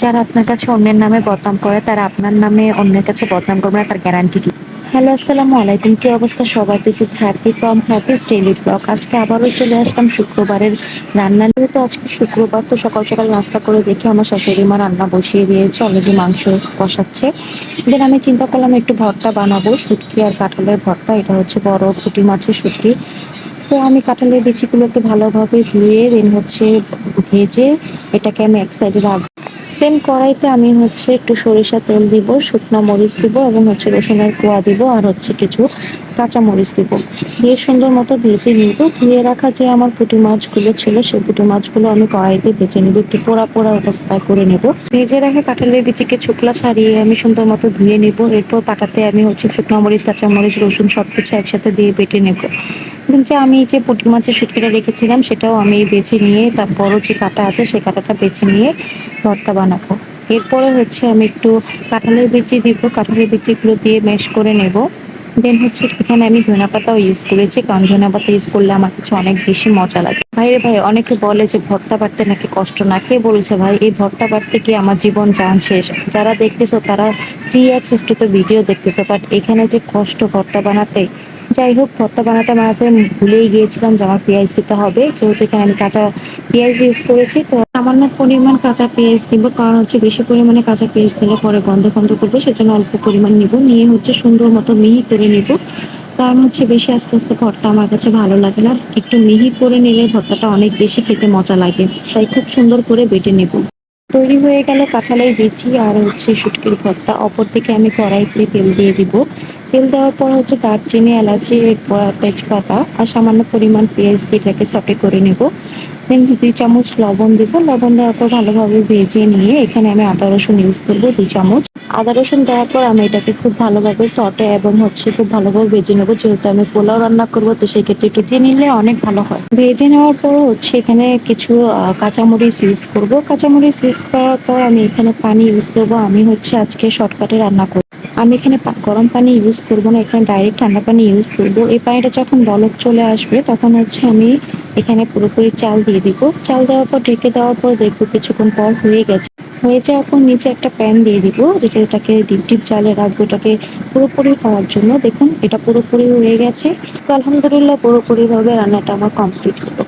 যারা আপনার কাছে অন্যের নামে বদনাম করে তারা আপনার নামে অন্যের কাছে বদনাম করবে না, তার গ্যারান্টি কি? হ্যালো, আসসালামু আলাইকুম। কি অবস্থা সবার? This is happy from Happy's daily blog. আজকে আবারও চলে আসলাম শুক্রবারের রান্না নিয়ে। তো আজকে শুক্রবার, তো সকাল সকাল নাস্তা করে দেখি আমার শাশুড়ি মা রান্না বসিয়ে দিয়েছে, অলরেডি মাংস কষাচ্ছে। দেন আমি চিন্তা করলাম একটু ভর্তা বানাবো, শুটকি আর কাঁঠালের ভর্তা। এটা হচ্ছে বড় পুঁটি মাছের শুটকি। তো আমি কাঁঠালের বিচিগুলোকে ভালোভাবে ধুয়ে দেন হচ্ছে ভেজে এটাকে আমি এক সাইডে রাখবো। সেম কড়াইতে আমি হচ্ছে একটু সরিষা তেল দিব, শুকনো মরিচ দিব এবং হচ্ছে রসুনের কোয়া দিব আর হচ্ছে কিছু কাঁচা মরিচ দিব, দিয়ে সুন্দর মতো ভেজে নিব। ধুয়ে রাখা যে আমার পুঁটি মাছগুলো ছিল সেই পুঁটি মাছগুলো আমি কড়াইতে ভেজে নিব, একটু পোড়া পোড়া অবস্থায় করে নেব। ভেজে রাখা কাঁঠালের বিচিকে ছোকলা ছাড়িয়ে আমি সুন্দর মতো ধুয়ে নিব। এরপর পাটাতে আমি হচ্ছে শুকনো মরিচ, কাঁচা মরিচ, রসুন সবকিছু একসাথে দিয়ে বেটে নেব। যে আমি যে পুঁটি মাছের শুটকিটা রেখেছিলাম সেটাও আমি বেছে নিয়ে তার বড় যে কাঁটা আছে সেই কাঁটাটা বেছে নিয়ে ভর্তা বানাবো। এরপরে হচ্ছে আমি একটু কাঁঠালের বিচি দিব, কাঁঠালের বিচিগুলো দিয়ে ম্যাশ করে নেব। দেন হচ্ছে এখানে আমি ধনেপাতাও ইউজ করেছি, কারণ ধনেপাতা ইউজ করলে আমার কাছে অনেক বেশি মজা লাগে। ভাইরে ভাই, অনেকে বলে যে ভর্তা বাটতে নাকি কষ্ট না। কে বলেছে ভাই? এই ভর্তা বাটতে কি আমার জীবন জান শেষ। যারা দেখতেছো তারা 3x টু ভিডিও দেখতেছো, বাট এখানে যে কষ্ট ভর্তা বানাতে। যাই হোক, ভর্তা বানাতে বানাতে ভুলেই গিয়েছিলাম যে আমার পেঁয়াজ দিতে হবে, যেহেতু এখানে আমি কাঁচা পেঁয়াজ ইউজ করেছি। তো সামান্য পরিমাণ কাঁচা পেঁয়াজ দিব, কারণ হচ্ছে বেশি পরিমাণে কাঁচা পেঁয়াজ দিলে পরে গন্ধ গন্ধ করবে, সেজন্য অল্প পরিমাণ নিব। নিয়ে হচ্ছে সুন্দর মতো মিহি করে নিব, কারণ হচ্ছে বেশি আস্তে আস্তে ভর্তা আমার কাছে ভালো লাগে না। একটু মিহি করে নিলে ভর্তাটা অনেক বেশি খেতে মজা লাগে, তাই খুব সুন্দর করে বেটে নেব। তৈরি হয়ে গেল কাঁঠালের বিচি আর হচ্ছে শুটকির ভর্তা। অপরদিকে আমি কড়াইতে তেল দিয়ে দিব। তেল দেওয়ার পর হচ্ছে দারচিনি, এলাচি, এরপর তেজপাতা আর সামান্য পরিমাণ পেঁয়াজ দিয়ে এটাকে সটে করে নেব। দেন 2 চামচ লবণ দিব। লবণ দেওয়ার পর ভালোভাবে ভেজে নিয়ে এখানে আমি আদা রসুন ইউজ করবো 2 চামচ। আদা রসুন দেওয়ার পর আমি এটাকে খুব ভালোভাবে সটে এবং হচ্ছে খুব ভালোভাবে ভেজে নেবো, যেহেতু আমি পোলাও রান্না করবো তো সেই ক্ষেত্রে একটু ভেজে নিলে অনেক ভালো হয়। ভেজে নেওয়ার পর হচ্ছে এখানে কিছু কাঁচামরিচ ইউজ করবো। কাঁচামরিচ ইউজ করার পর আমি এখানে পানি ইউজ করবো। আমি হচ্ছে আজকে শর্টকাটে রান্না করবো। আমি এখানে গরম পানি ইউজ করবো না, এখানে ডাইরেক্ট ঠান্ডা পানি ইউজ করবো। এই পানিটা যখন বলক চলে আসবে তখন হচ্ছে আমি এখানে পুরোপুরি চাল দিয়ে দিব। চাল দেওয়ার পর ঢেকে দেওয়ার পর দেখবো কিছুক্ষণ পর হয়ে গেছে। হয়ে যাওয়ার পর নিচে একটা প্যান দিয়ে দিব, এটাকে ডিপ ডিপ জালে রাখবো এটাকে পুরোপুরি হওয়ার জন্য। দেখুন এটা পুরোপুরি হয়ে গেছে। তো আলহামদুলিল্লাহ পুরোপুরি ভাবে রান্নাটা আমার কমপ্লিট হলো।